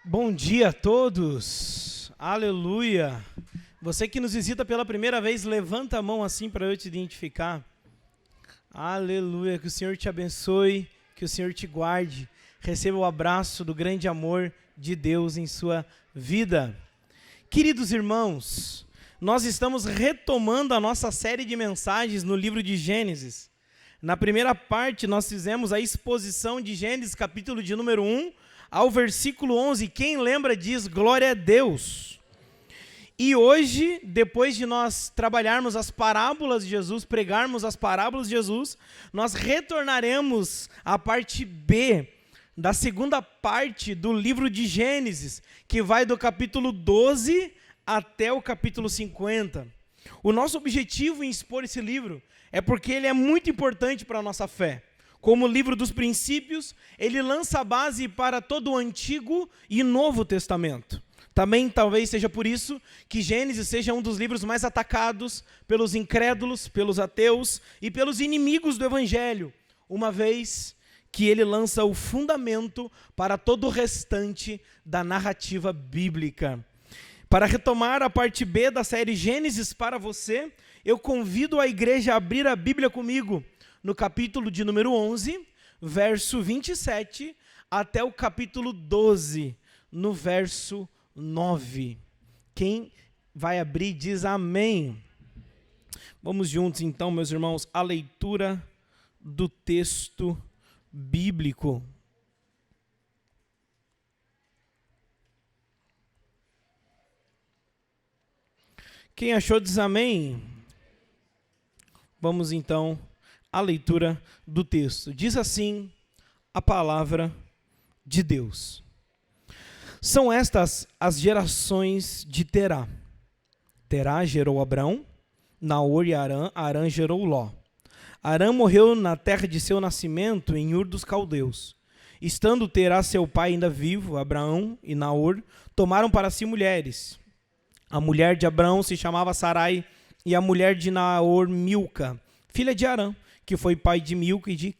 Bom dia a todos, aleluia. Você que nos visita pela primeira vez, levanta a mão assim para eu te identificar. Aleluia, que o Senhor te abençoe, que o Senhor te guarde. Receba o abraço do grande amor de Deus em sua vida. Queridos irmãos, nós estamos retomando a nossa série de mensagens no livro de Gênesis. Na primeira parte, nós fizemos a exposição de Gênesis, capítulo de número 1, ao versículo 11. Quem lembra diz glória a Deus. E hoje, depois de nós trabalharmos as parábolas de Jesus, pregarmos as parábolas de Jesus, nós retornaremos à parte B da segunda parte do livro de Gênesis, que vai do capítulo 12 até o capítulo 50. O nosso objetivo em expor esse livro é porque ele é muito importante para a nossa fé. Como livro dos princípios, ele lança a base para todo o Antigo e Novo Testamento. Também talvez seja por isso que Gênesis seja um dos livros mais atacados pelos incrédulos, pelos ateus e pelos inimigos do Evangelho, uma vez que ele lança o fundamento para todo o restante da narrativa bíblica. Para retomar a parte B da série Gênesis para você, eu convido a igreja a abrir a Bíblia comigo no capítulo de número 11, verso 27, até o capítulo 12, no verso 9. Quem vai abrir diz amém. Vamos juntos então, meus irmãos, à leitura do texto bíblico. Quem achou diz amém. Vamos então à leitura do texto. Diz assim a palavra de Deus. São estas as gerações de Terá. Terá gerou Abrão, Naor e Arã. Arã gerou Ló. Arã morreu na terra de seu nascimento, em Ur dos Caldeus. Estando Terá seu pai ainda vivo, Abraão e Naor tomaram para si mulheres. A mulher de Abrão se chamava Sarai, e a mulher de Naor, Milca, filha de Arã, que foi pai de Milca e de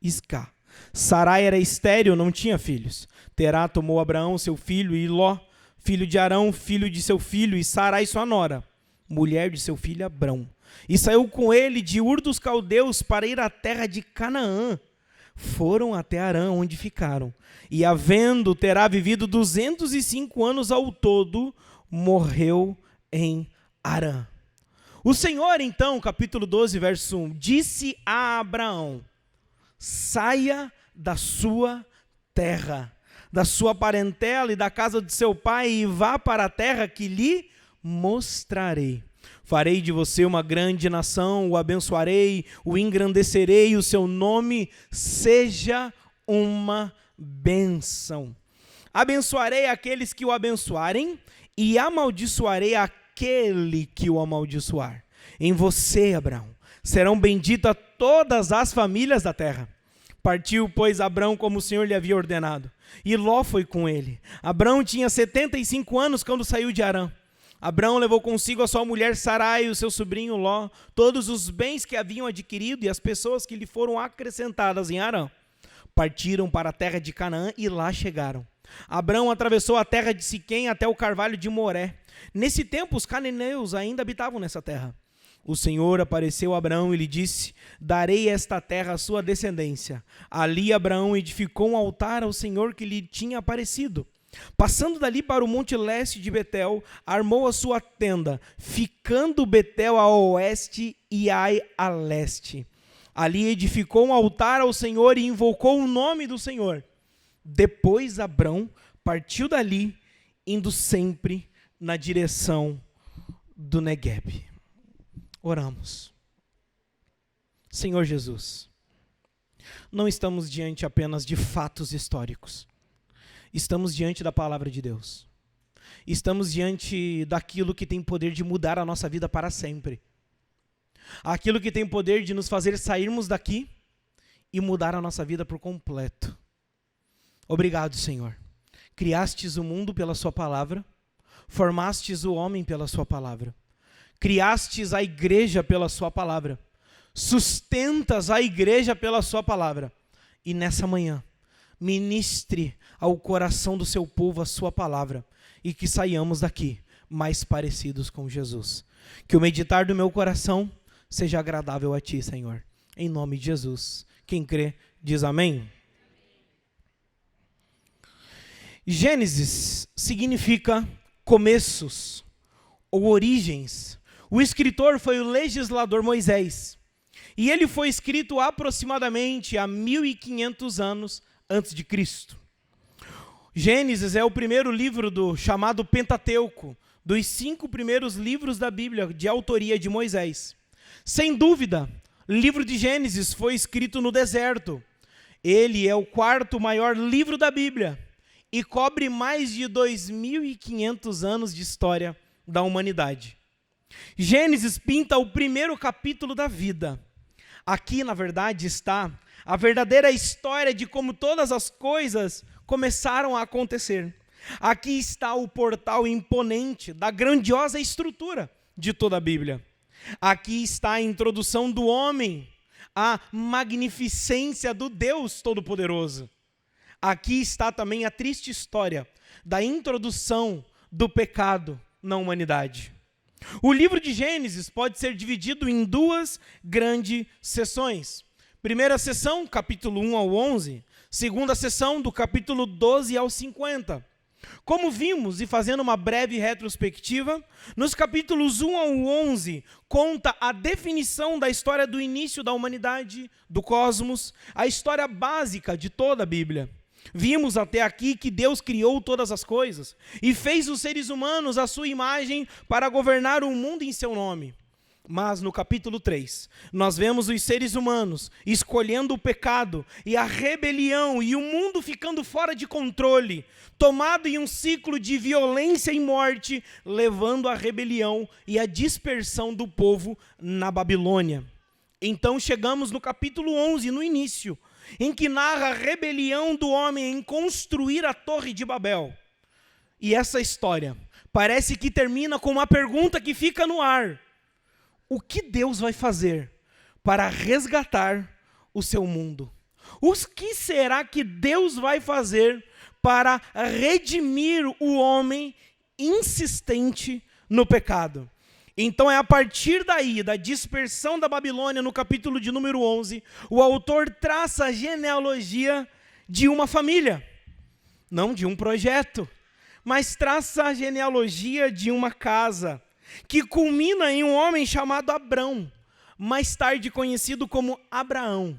Isca. Sarai era estéril, não tinha filhos. Terá tomou Abraão, seu filho, e Ló, filho de Arão, filho de seu filho, e Sarai, sua nora, mulher de seu filho Abrão. E saiu com ele de Ur dos Caldeus para ir à terra de Canaã. Foram até Arã, onde ficaram. E havendo Terá vivido 205 anos ao todo, morreu em Arã. O Senhor, então, capítulo 12, verso 1, disse a Abraão: saia da sua terra, da sua parentela e da casa de seu pai, e vá para a terra que lhe mostrarei. Farei de você uma grande nação, o abençoarei, o engrandecerei, o seu nome seja uma bênção. Abençoarei aqueles que o abençoarem, e amaldiçoarei aquele que o amaldiçoar. Em você, Abraão, serão benditas todas as famílias da terra. Partiu, pois, Abrão como o Senhor lhe havia ordenado, e Ló foi com ele. Abrão tinha 75 anos quando saiu de Arã. Abrão levou consigo a sua mulher Sarai e o seu sobrinho Ló, todos os bens que haviam adquirido e as pessoas que lhe foram acrescentadas em Arã. Partiram para a terra de Canaã e lá chegaram. Abrão atravessou a terra de Siquém até o carvalho de Moré. Nesse tempo, os cananeus ainda habitavam nessa terra. O Senhor apareceu a Abrão e lhe disse: darei esta terra à sua descendência. Ali Abrão edificou um altar ao Senhor que lhe tinha aparecido. Passando dali para o monte leste de Betel, armou a sua tenda, ficando Betel a oeste e Ai a leste. Ali edificou um altar ao Senhor e invocou o nome do Senhor. Depois Abrão partiu dali, indo sempre na direção do Neguebe. Oramos. Senhor Jesus, não estamos diante apenas de fatos históricos. Estamos diante da palavra de Deus. Estamos diante daquilo que tem poder de mudar a nossa vida para sempre. Aquilo que tem poder de nos fazer sairmos daqui e mudar a nossa vida por completo. Obrigado, Senhor. Criastes o mundo pela sua palavra, formastes o homem pela sua palavra, criastes a igreja pela sua palavra, sustentas a igreja pela sua palavra. E nessa manhã, ministre ao coração do seu povo a sua palavra e que saiamos daqui mais parecidos com Jesus. Que o meditar do meu coração seja agradável a ti, Senhor. Em nome de Jesus. Quem crê, diz amém. Gênesis significa começos ou origens. O escritor foi o legislador Moisés. E ele foi escrito aproximadamente há 1500 anos antes de Cristo. Gênesis é o primeiro livro do chamado Pentateuco, dos 5 primeiros livros da Bíblia, de autoria de Moisés. Sem dúvida, o livro de Gênesis foi escrito no deserto. Ele é o 4º maior livro da Bíblia e cobre mais de 2500 anos de história da humanidade. Gênesis pinta o primeiro capítulo da vida. Aqui, na verdade, está a verdadeira história de como todas as coisas começaram a acontecer. Aqui está o portal imponente da grandiosa estrutura de toda a Bíblia. Aqui está a introdução do homem, a magnificência do Deus Todo-Poderoso. Aqui está também a triste história da introdução do pecado na humanidade. O livro de Gênesis pode ser dividido em 2 grandes seções. Primeira seção, capítulo 1 ao 11. Segunda seção, do capítulo 12 ao 50. Como vimos, e fazendo uma breve retrospectiva, nos capítulos 1 ao 11, conta a definição da história do início da humanidade, do cosmos, a história básica de toda a Bíblia. Vimos até aqui que Deus criou todas as coisas e fez os seres humanos à sua imagem para governar o mundo em seu nome. Mas no capítulo 3, nós vemos os seres humanos escolhendo o pecado e a rebelião e o mundo ficando fora de controle, tomado em um ciclo de violência e morte, levando à rebelião e à dispersão do povo na Babilônia. Então chegamos no capítulo 11, no início, em que narra a rebelião do homem em construir a Torre de Babel. E essa história parece que termina com uma pergunta que fica no ar. O que Deus vai fazer para resgatar o seu mundo? O que será que Deus vai fazer para redimir o homem insistente no pecado? Então é a partir daí, da dispersão da Babilônia, no capítulo de número 11, o autor traça a genealogia de uma família, não de um projeto, mas traça a genealogia de uma casa, que culmina em um homem chamado Abrão, mais tarde conhecido como Abraão.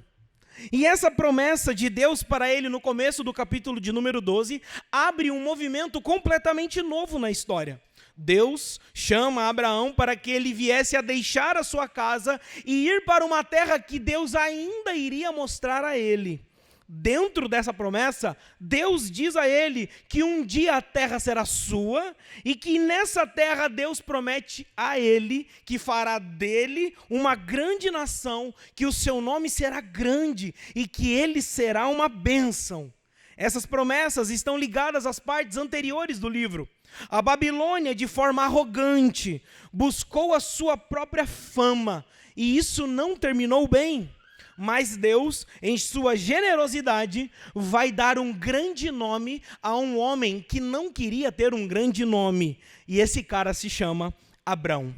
E essa promessa de Deus para ele no começo do capítulo de número 12, abre um movimento completamente novo na história. Deus chama Abraão para que ele viesse a deixar a sua casa e ir para uma terra que Deus ainda iria mostrar a ele. Dentro dessa promessa, Deus diz a ele que um dia a terra será sua e que nessa terra Deus promete a ele que fará dele uma grande nação, que o seu nome será grande e que ele será uma bênção. Essas promessas estão ligadas às partes anteriores do livro. A Babilônia, de forma arrogante, buscou a sua própria fama e isso não terminou bem. Mas Deus, em sua generosidade, vai dar um grande nome a um homem que não queria ter um grande nome. E esse cara se chama Abrão.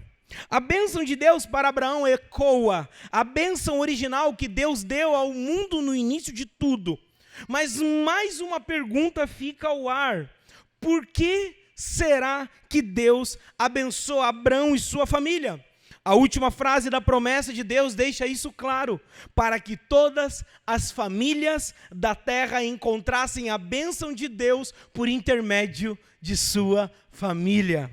A bênção de Deus para Abraão ecoa a bênção original que Deus deu ao mundo no início de tudo. Mas mais uma pergunta fica ao ar. Por que será que Deus abençoa Abrão e sua família? A última frase da promessa de Deus deixa isso claro, para que todas as famílias da terra encontrassem a bênção de Deus por intermédio de sua família.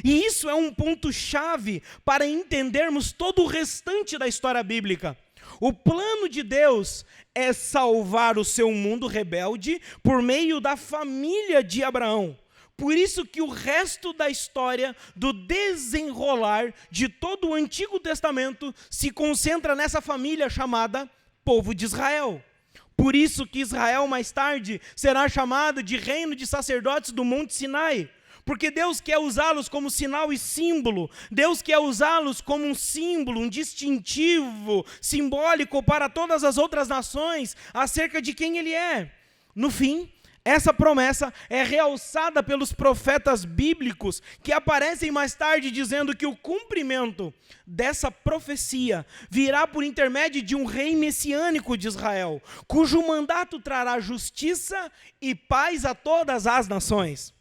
E isso é um ponto-chave para entendermos todo o restante da história bíblica. O plano de Deus é salvar o seu mundo rebelde por meio da família de Abraão. Por isso que o resto da história, do desenrolar de todo o Antigo Testamento, se concentra nessa família chamada povo de Israel. Por isso que Israel mais tarde será chamado de reino de sacerdotes do Monte Sinai. Porque Deus quer usá-los como sinal e símbolo. Deus quer usá-los como um símbolo, um distintivo, simbólico para todas as outras nações acerca de quem Ele é. No fim, essa promessa é realçada pelos profetas bíblicos que aparecem mais tarde dizendo que o cumprimento dessa profecia virá por intermédio de um rei messiânico de Israel, cujo mandato trará justiça e paz a todas as nações.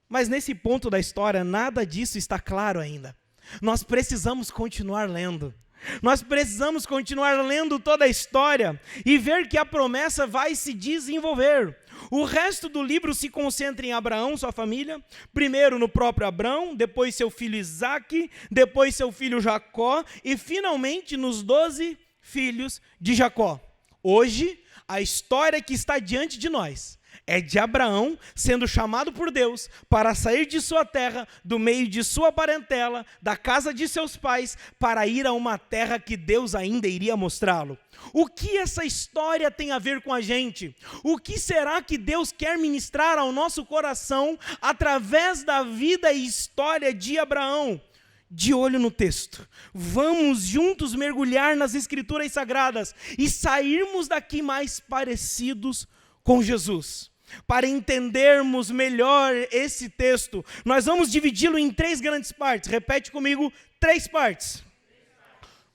Mas nesse ponto da história, nada disso está claro ainda. Nós precisamos continuar lendo. Nós precisamos continuar lendo toda a história e ver que a promessa vai se desenvolver. O resto do livro se concentra em Abraão, sua família, primeiro no próprio Abraão, depois seu filho Isaque, depois seu filho Jacó e finalmente nos 12 filhos de Jacó. Hoje, a história que está diante de nós é de Abraão sendo chamado por Deus para sair de sua terra, do meio de sua parentela, da casa de seus pais, para ir a uma terra que Deus ainda iria mostrá-lo. O que essa história tem a ver com a gente? O que será que Deus quer ministrar ao nosso coração através da vida e história de Abraão? De olho no texto, vamos juntos mergulhar nas Escrituras Sagradas e sairmos daqui mais parecidos com Jesus. Para entendermos melhor esse texto, nós vamos dividi-lo em 3 grandes partes. Repete comigo, 3 partes.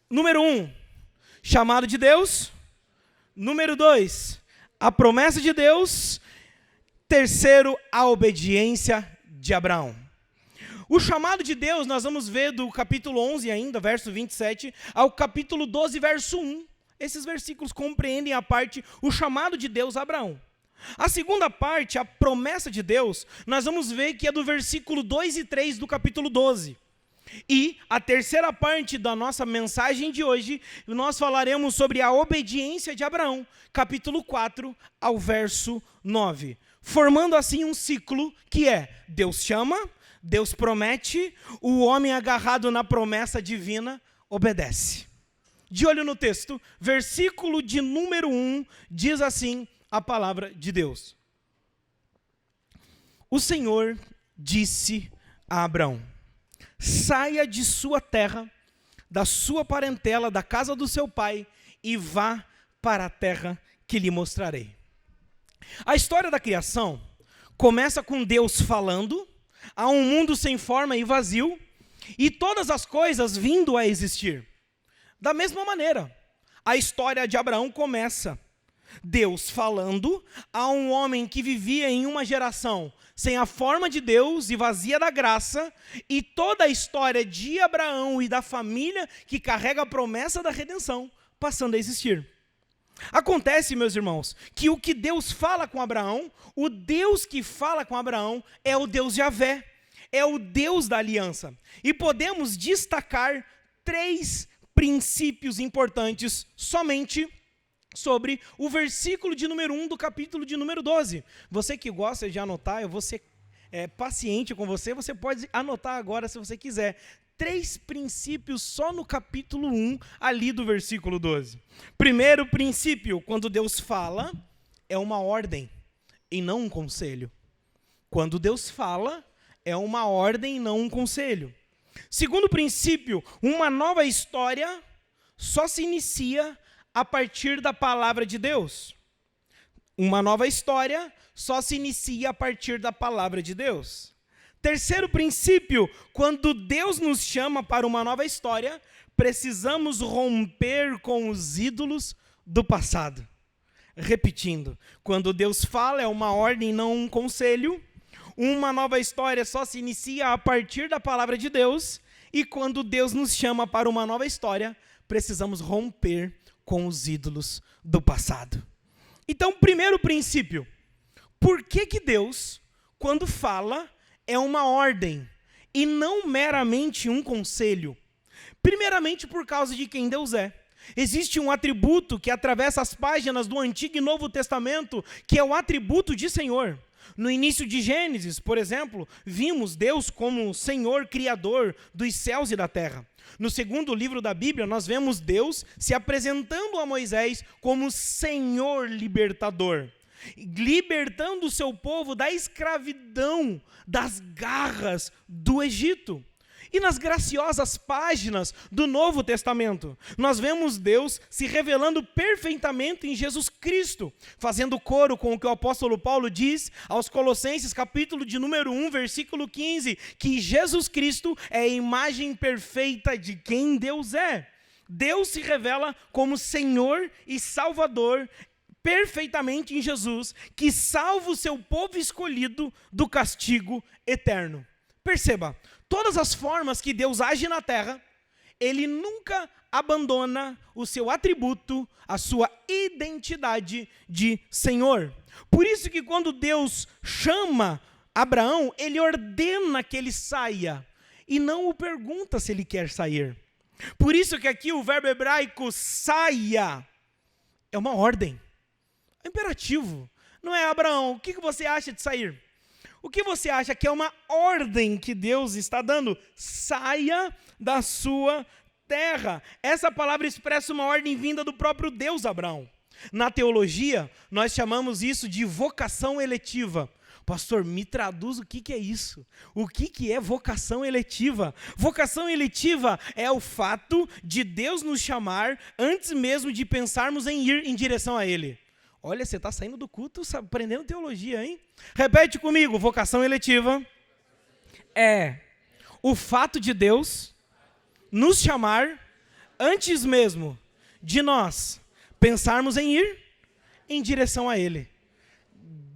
Número 1, chamado de Deus. Número 2, a promessa de Deus. Terceiro, a obediência de Abraão. O chamado de Deus, nós vamos ver do capítulo 11 ainda, verso 27, ao capítulo 12, verso 1. Esses versículos compreendem a parte, o chamado de Deus a Abraão. A segunda parte, a promessa de Deus, nós vamos ver que é do versículo 2 e 3 do capítulo 12. E a terceira parte da nossa mensagem de hoje, nós falaremos sobre a obediência de Abraão, capítulo 4 ao verso 9. Formando assim um ciclo que é: Deus chama, Deus promete, o homem agarrado na promessa divina obedece. De olho no texto, versículo de número 1 diz assim a palavra de Deus. O Senhor disse a Abraão: saia de sua terra, da sua parentela, da casa do seu pai, e vá para a terra que lhe mostrarei. A história da criação começa com Deus falando a um mundo sem forma e vazio, e todas as coisas vindo a existir. Da mesma maneira, a história de Abraão começa Deus falando a um homem que vivia em uma geração sem a forma de Deus e vazia da graça, e toda a história de Abraão e da família que carrega a promessa da redenção passando a existir. Acontece, meus irmãos, que o que Deus fala com Abraão, o Deus que fala com Abraão é o Deus Javé, é o Deus da aliança. E podemos destacar 3 princípios importantes somente sobre o versículo de número 1 do capítulo de número 12. Você que gosta de anotar, eu vou ser paciente com você, você pode anotar agora se você quiser. 3 princípios só no capítulo 1, ali do versículo 12. Primeiro princípio, quando Deus fala, é uma ordem e não um conselho. Quando Deus fala, é uma ordem e não um conselho. Segundo princípio, uma nova história só se inicia a partir da palavra de Deus. Uma nova história só se inicia a partir da palavra de Deus. Terceiro princípio, quando Deus nos chama para uma nova história, precisamos romper com os ídolos do passado. Repetindo, quando Deus fala é uma ordem, não um conselho. Uma nova história só se inicia a partir da palavra de Deus. E quando Deus nos chama para uma nova história, precisamos romper com os ídolos do passado. Então, primeiro princípio, por que Deus, quando fala, é uma ordem e não meramente um conselho? Primeiramente, por causa de quem Deus é. Existe um atributo que atravessa as páginas do Antigo e Novo Testamento, que é o atributo de Senhor. No início de Gênesis, por exemplo, vimos Deus como Senhor Criador dos céus e da terra. No segundo livro da Bíblia, nós vemos Deus se apresentando a Moisés como Senhor libertador, libertando o seu povo da escravidão, das garras do Egito. E nas graciosas páginas do Novo Testamento, nós vemos Deus se revelando perfeitamente em Jesus Cristo, fazendo coro com o que o apóstolo Paulo diz aos Colossenses, capítulo de número 1, versículo 15, que Jesus Cristo é a imagem perfeita de quem Deus é. Deus se revela como Senhor e Salvador perfeitamente em Jesus, que salva o seu povo escolhido do castigo eterno. Perceba, todas as formas que Deus age na terra, Ele nunca abandona o seu atributo, a sua identidade de Senhor. Por isso que quando Deus chama Abraão, Ele ordena que ele saia, e não o pergunta se ele quer sair. Por isso que aqui o verbo hebraico saia é uma ordem, é imperativo. Não é Abraão, o que você acha de sair? O que você acha que é uma ordem que Deus está dando? Saia da sua terra. Essa palavra expressa uma ordem vinda do próprio Deus a Abraão. Na teologia, nós chamamos isso de vocação eletiva. Pastor, me traduz o que é isso? O que é vocação eletiva? Vocação eletiva é o fato de Deus nos chamar antes mesmo de pensarmos em ir em direção a Ele. Olha, você está saindo do culto aprendendo teologia, hein? Repete comigo, vocação eletiva é o fato de Deus nos chamar antes mesmo de nós pensarmos em ir em direção a Ele.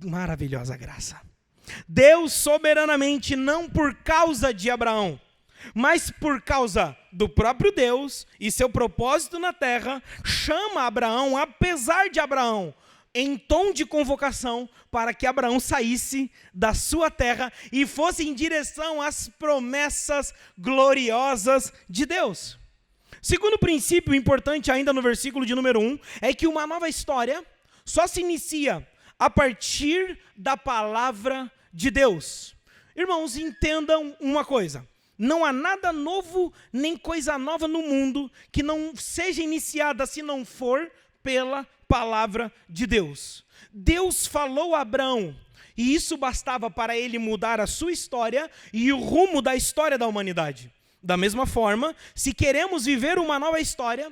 Maravilhosa graça. Deus soberanamente, não por causa de Abraão, mas por causa do próprio Deus e seu propósito na terra, chama Abraão, apesar de Abraão, em tom de convocação, para que Abraão saísse da sua terra e fosse em direção às promessas gloriosas de Deus. Segundo princípio importante ainda no versículo de número 1, é que uma nova história só se inicia a partir da palavra de Deus. Irmãos, entendam uma coisa. Não há nada novo, nem coisa nova no mundo que não seja iniciada, se não for pela palavra de Deus. Deus falou a Abraão, e isso bastava para ele mudar a sua história e o rumo da história da humanidade. Da mesma forma, se queremos viver uma nova história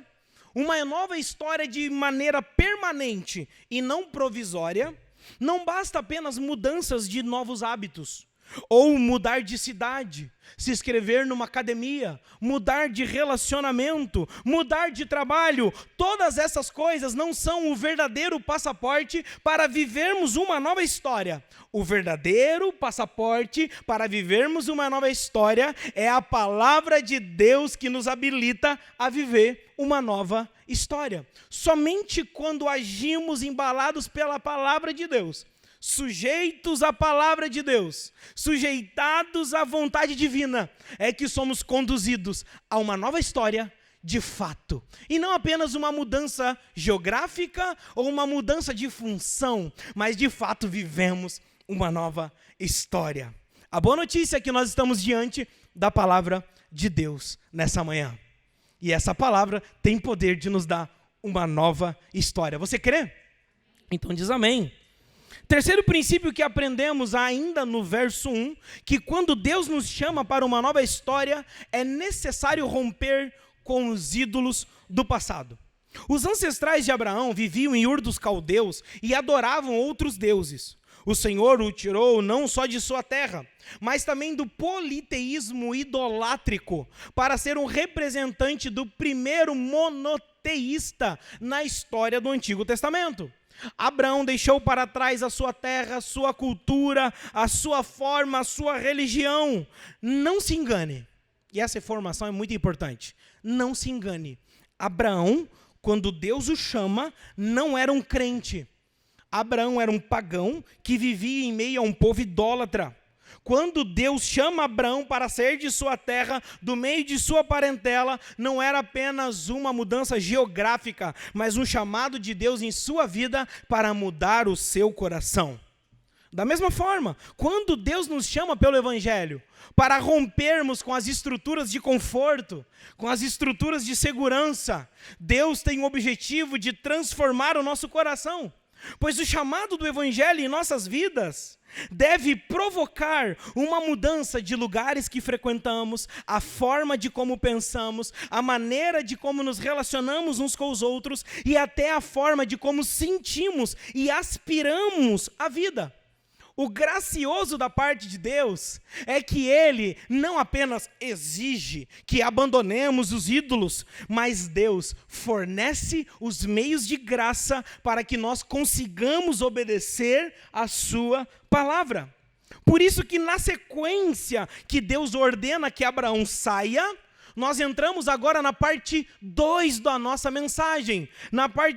de maneira permanente e não provisória, não basta apenas mudanças de novos hábitos, ou mudar de cidade, se inscrever numa academia, mudar de relacionamento, mudar de trabalho. Todas essas coisas não são o verdadeiro passaporte para vivermos uma nova história. O verdadeiro passaporte para vivermos uma nova história é a palavra de Deus que nos habilita a viver uma nova história. Somente quando agimos embalados pela palavra de Deus, sujeitos à palavra de Deus, sujeitados à vontade divina, é que somos conduzidos a uma nova história de fato. E não apenas uma mudança geográfica ou uma mudança de função, mas de fato vivemos uma nova história. A boa notícia é que nós estamos diante da palavra de Deus nessa manhã. E essa palavra tem poder de nos dar uma nova história. Você crê? Então diz amém. Terceiro princípio que aprendemos ainda no verso 1, que quando Deus nos chama para uma nova história, é necessário romper com os ídolos do passado. Os ancestrais de Abraão viviam em Ur dos Caldeus e adoravam outros deuses. O Senhor o tirou não só de sua terra, mas também do politeísmo idolátrico, para ser um representante do primeiro monoteísta na história do Antigo Testamento. Abraão deixou para trás a sua terra, a sua cultura, a sua forma, a sua religião. Não se engane, e essa informação é muito importante, não se engane. Abraão, quando Deus o chama, não era um crente. Abraão era um pagão que vivia em meio a um povo idólatra. Quando Deus chama Abraão para sair de sua terra, do meio de sua parentela, não era apenas uma mudança geográfica, mas um chamado de Deus em sua vida para mudar o seu coração. Da mesma forma, quando Deus nos chama pelo Evangelho, para rompermos com as estruturas de conforto, com as estruturas de segurança, Deus tem o objetivo de transformar o nosso coração. Pois o chamado do Evangelho em nossas vidas deve provocar uma mudança de lugares que frequentamos, a forma de como pensamos, a maneira de como nos relacionamos uns com os outros e até a forma de como sentimos e aspiramos a vida. O gracioso da parte de Deus é que Ele não apenas exige que abandonemos os ídolos, mas Deus fornece os meios de graça para que nós consigamos obedecer a sua palavra. Por isso que na sequência que Deus ordena que Abraão saia, nós entramos agora na parte 2 da nossa mensagem.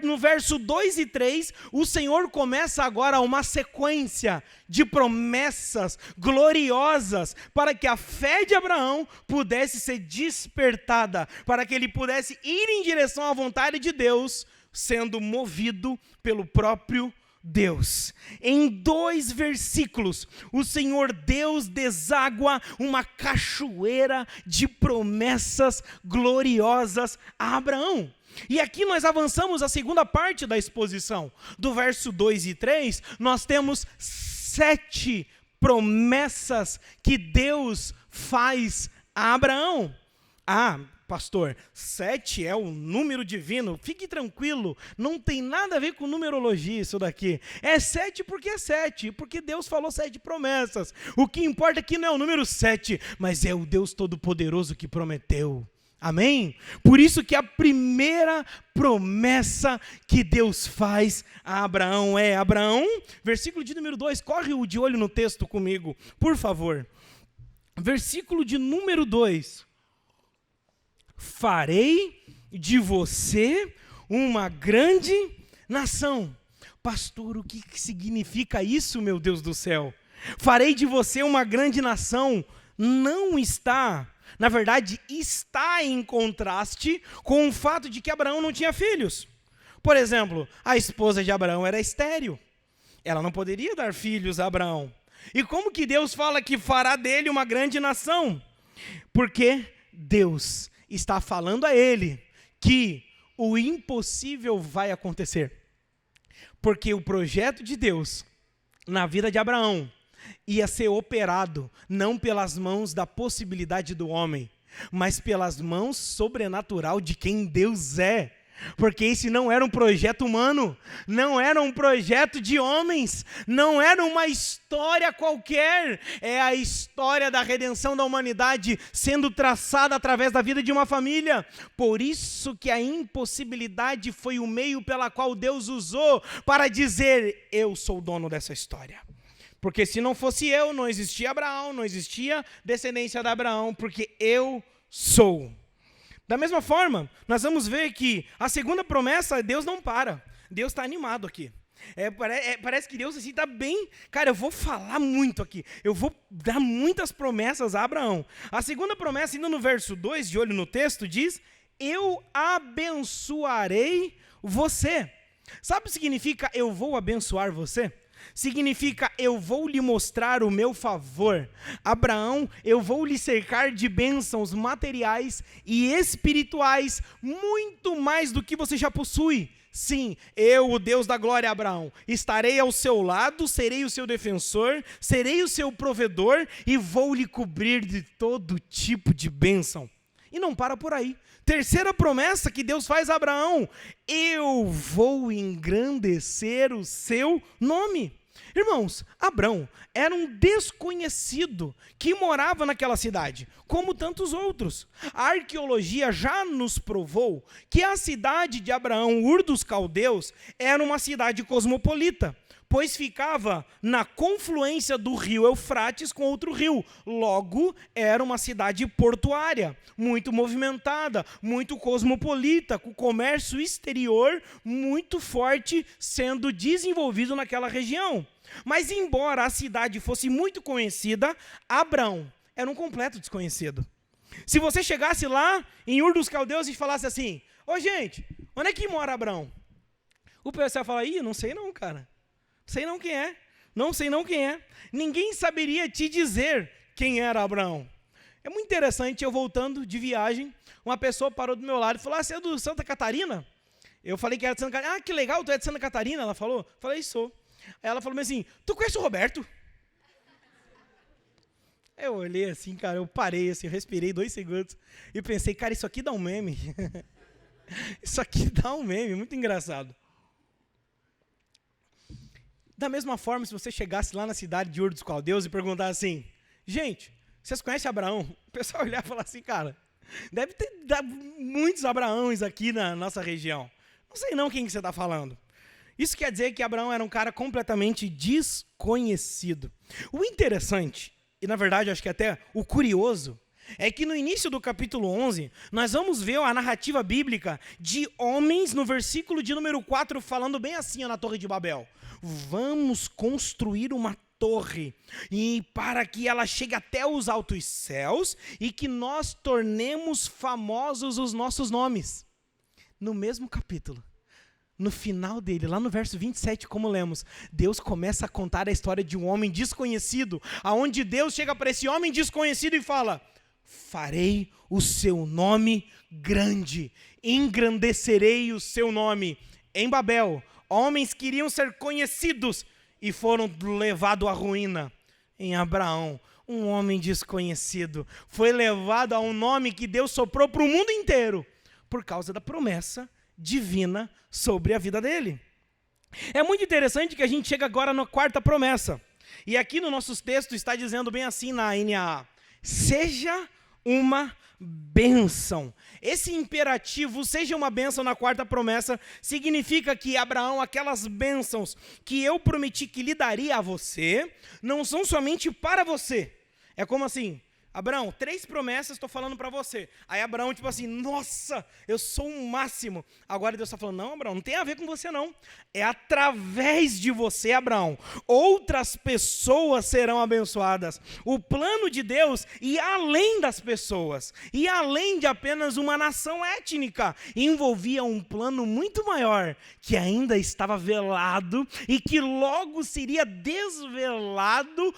No verso 2 e 3, o Senhor começa agora uma sequência de promessas gloriosas para que a fé de Abraão pudesse ser despertada, para que ele pudesse ir em direção à vontade de Deus, sendo movido pelo próprio Deus. Em 2 versículos, o Senhor Deus deságua uma cachoeira de promessas gloriosas a Abraão. E aqui nós avançamos a segunda parte da exposição. Do verso 2 e 3, nós temos 7 promessas que Deus faz a Abraão. Pastor, 7 é o número divino. Fique tranquilo, não tem nada a ver com numerologia isso daqui. É 7 porque é 7, porque Deus falou 7 promessas. O que importa aqui não é o número 7, mas é o Deus Todo-Poderoso que prometeu. Amém? Por isso que a primeira promessa que Deus faz a Abraão é Abraão, versículo de número 2, corre de olho no texto comigo, por favor. Versículo de número 2. Farei de você uma grande nação. Pastor, o que significa isso, meu Deus do céu? Farei de você uma grande nação. Não está, na verdade, está em contraste com o fato de que Abraão não tinha filhos. Por exemplo, a esposa de Abraão era estéril. Ela não poderia dar filhos a Abraão. E como que Deus fala que fará dele uma grande nação? Porque Deus está falando a ele que o impossível vai acontecer. Porque o projeto de Deus na vida de Abraão ia ser operado não pelas mãos da possibilidade do homem, mas pelas mãos sobrenatural de quem Deus é. Porque esse não era um projeto humano, não era um projeto de homens, não era uma história qualquer, é a história da redenção da humanidade sendo traçada através da vida de uma família. Por isso que a impossibilidade foi o meio pela qual Deus usou para dizer: eu sou o dono dessa história. Porque se não fosse eu, não existia Abraão, não existia descendência de Abraão, porque eu sou. Da mesma forma, nós vamos ver que a segunda promessa, Deus não para. Deus está animado aqui. Parece que Deus está bem... Cara, eu vou falar muito aqui. Eu vou dar muitas promessas a Abraão. A segunda promessa, ainda no verso 2, de olho no texto, diz: eu abençoarei você. Sabe o que significa eu vou abençoar você? Significa eu vou lhe mostrar o meu favor. Abraão, eu vou lhe cercar de bênçãos materiais e espirituais, muito mais do que você já possui. Sim, eu, o Deus da glória, Abraão, estarei ao seu lado, serei o seu defensor, serei o seu provedor e vou lhe cobrir de todo tipo de bênção. E não para por aí. Terceira promessa que Deus faz a Abraão: eu vou engrandecer o seu nome. Irmãos, Abraão era um desconhecido que morava naquela cidade, como tantos outros. A arqueologia já nos provou que a cidade de Abraão, Ur dos Caldeus, era uma cidade cosmopolita, pois ficava na confluência do rio Eufrates com outro rio. Logo, era uma cidade portuária, muito movimentada, muito cosmopolita, com comércio exterior muito forte sendo desenvolvido naquela região. Mas embora a cidade fosse muito conhecida, Abraão era um completo desconhecido. Se você chegasse lá em Ur dos Caldeus e falasse assim: ô gente, onde é que mora Abraão? O pessoal ia falar: ih, não sei não, cara. Sei não quem é, não sei não quem é. Ninguém saberia te dizer quem era Abraão. É muito interessante, eu voltando de viagem, uma pessoa parou do meu lado e falou: você é do Santa Catarina? Eu falei que era de Santa Catarina. Ah, que legal, tu é de Santa Catarina, ela falou. Falei, sou. Aí ela falou assim, tu conhece o Roberto? Eu olhei assim, cara, eu parei assim, respirei 2 segundos e pensei, cara, isso aqui dá um meme. Isso aqui dá um meme, muito engraçado. Da mesma forma, se você chegasse lá na cidade de Ur dos Caldeus e perguntasse assim, gente, vocês conhecem Abraão? O pessoal olhar e falar assim, cara, deve ter muitos Abraões aqui na nossa região. Não sei não quem que você está falando. Isso quer dizer que Abraão era um cara completamente desconhecido. O interessante, e na verdade acho que até o curioso, é que no início do capítulo 11, nós vamos ver a narrativa bíblica de homens no versículo de número 4, falando bem assim na Torre de Babel. Vamos construir uma torre, e para que ela chegue até os altos céus, e que nós tornemos famosos os nossos nomes. No mesmo capítulo, no final dele, lá no verso 27, como lemos, Deus começa a contar a história de um homem desconhecido, aonde Deus chega para esse homem desconhecido e fala, farei o seu nome grande, engrandecerei o seu nome. Em Babel, homens queriam ser conhecidos e foram levados à ruína. Em Abraão, um homem desconhecido, foi levado a um nome que Deus soprou para o mundo inteiro, por causa da promessa divina sobre a vida dele. É muito interessante que a gente chega agora na 4ª promessa. E aqui no nossos textos está dizendo bem assim na NAA, seja uma bênção. Esse imperativo, seja uma bênção na 4ª promessa, significa que Abraão, aquelas bênçãos que eu prometi que lhe daria a você, não são somente para você. É como assim, Abraão, 3 promessas estou falando para você. Aí Abraão tipo assim, nossa, eu sou um máximo. Agora Deus está falando, não Abraão, não tem a ver com você não. É através de você, Abraão. Outras pessoas serão abençoadas. O plano de Deus ia além das pessoas. E além de apenas uma nação étnica. Envolvia um plano muito maior, que ainda estava velado e que logo seria desvelado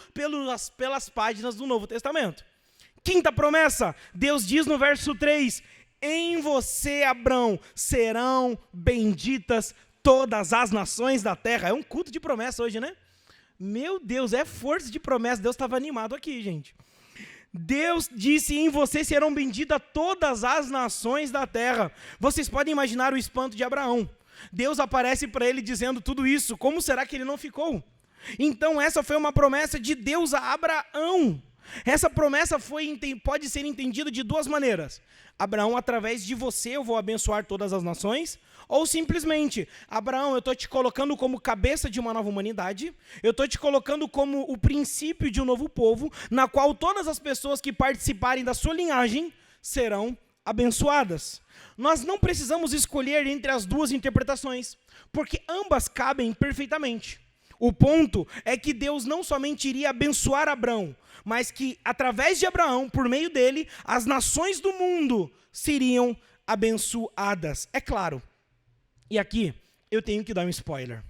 pelas páginas do Novo Testamento. 5ª promessa, Deus diz no verso 3, em você, Abraão, serão benditas todas as nações da terra. É um culto de promessa hoje, né? Meu Deus, é força de promessa. Deus estava animado aqui, gente. Deus disse, em você serão benditas todas as nações da terra. Vocês podem imaginar o espanto de Abraão. Deus aparece para ele dizendo tudo isso. Como será que ele não ficou? Então essa foi uma promessa de Deus a Abraão. Essa promessa pode ser entendida de 2 maneiras. Abraão, através de você eu vou abençoar todas as nações. Ou simplesmente, Abraão, eu estou te colocando como cabeça de uma nova humanidade. Eu estou te colocando como o princípio de um novo povo, na qual todas as pessoas que participarem da sua linhagem serão abençoadas. Nós não precisamos escolher entre as 2 interpretações, porque ambas cabem perfeitamente. O ponto é que Deus não somente iria abençoar Abraão, mas que através de Abraão, por meio dele, as nações do mundo seriam abençoadas. É claro. E aqui eu tenho que dar um spoiler.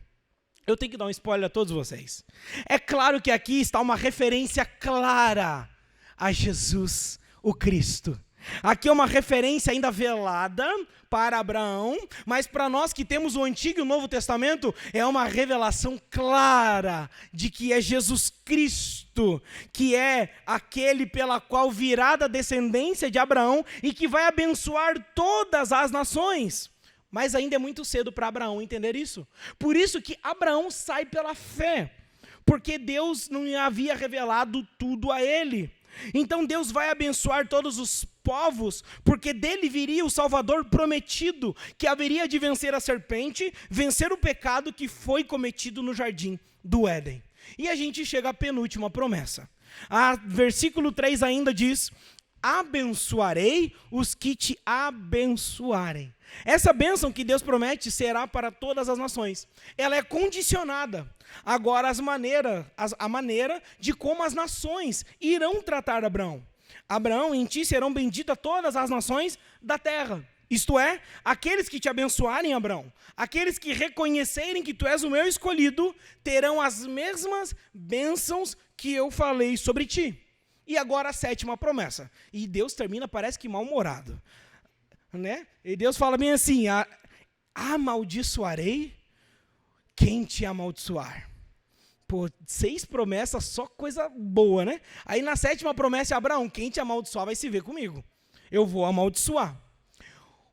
Eu tenho que dar um spoiler a todos vocês. É claro que aqui está uma referência clara a Jesus, o Cristo. Aqui é uma referência ainda velada para Abraão, mas para nós que temos o Antigo e o Novo Testamento, é uma revelação clara de que é Jesus Cristo, que é aquele pela qual virá da descendência de Abraão e que vai abençoar todas as nações. Mas ainda é muito cedo para Abraão entender isso. Por isso que Abraão sai pela fé, porque Deus não havia revelado tudo a ele. Então Deus vai abençoar todos os povos, porque dele viria o Salvador prometido, que haveria de vencer a serpente, vencer o pecado que foi cometido no jardim do Éden. E a gente chega à penúltima promessa. Versículo 3 ainda diz, abençoarei os que te abençoarem. Essa bênção que Deus promete será para todas as nações. Ela é condicionada. Agora, a maneira de como as nações irão tratar Abraão. Abraão, em ti serão benditas todas as nações da terra. Isto é, aqueles que te abençoarem, Abraão, aqueles que reconhecerem que tu és o meu escolhido, terão as mesmas bênçãos que eu falei sobre ti. E agora a 7ª promessa. E Deus termina, parece que mal-humorado. Né? E Deus fala bem assim, amaldiçoarei quem te amaldiçoar. Pô, 6 promessas, só coisa boa, né? Aí na 7ª promessa, Abraão, quem te amaldiçoar vai se ver comigo. Eu vou amaldiçoar.